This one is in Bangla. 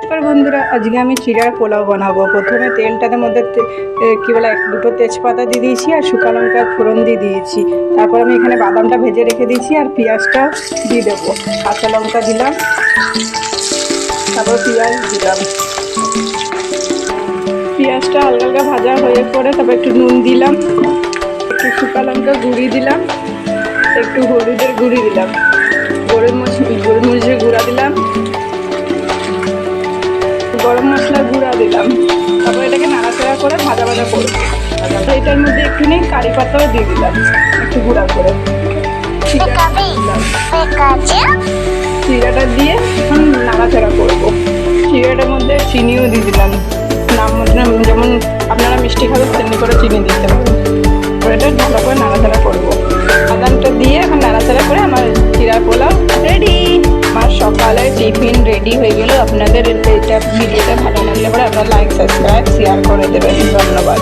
নমস্কার বন্ধুরা, আজকে আমি চিড়ার পোলাও বানাবো। প্রথমে তেলটার মধ্যে কি বলে দুটো তেজপাতা দিয়ে দিয়েছি আর শুকনো লঙ্কা ফোড়ন দিয়ে দিয়েছি। তারপর আমি এখানে বাদামটা ভেজে রেখে দিয়েছি আর পেঁয়াজটা দিয়ে দেবো। কাঁচা লঙ্কা দিলাম, তারপর পেঁয়াজ দিলাম। পেঁয়াজটা হালকা হালকা ভাজা হয়ে পরে তারপর একটু নুন দিলাম, একটু শুকনো লঙ্কা গুঁড়ি দিলাম, একটু হলুদের গুঁড়ি দিলাম, গোলমরিচের গুঁড়া দিলাম, গরম মশলা গুঁড়া দিলাম। তারপর এটাকে নাড়াচাড়া করে ভাজা ভাজা করবো। এটার মধ্যে একটুখানি কারি পাতাও দিয়ে দিলাম একটু গুঁড়া করে। চিড়াটা দিয়ে এখন নাড়াচাড়া করবো। চিড়াটার মধ্যে চিনিও দিয়ে দিলাম, নাম যেমন আপনারা মিষ্টি খাবেন তেমনি করে চিনি দিতে পারেন। এটা ভালো করে নাড়াচাড়া করবো। বাদামটা দিয়ে এখন নাড়াচাড়া করে আমার চিড়া পোলাও রেডি। আমার সকালে টিফিন রেডি হয়ে গেল। আপনাদের এটা ভিডিওটা ভালো লাগলে পরে আপনারা লাইক, সাবস্ক্রাইব, শেয়ার করে দেবেন। ধন্যবাদ।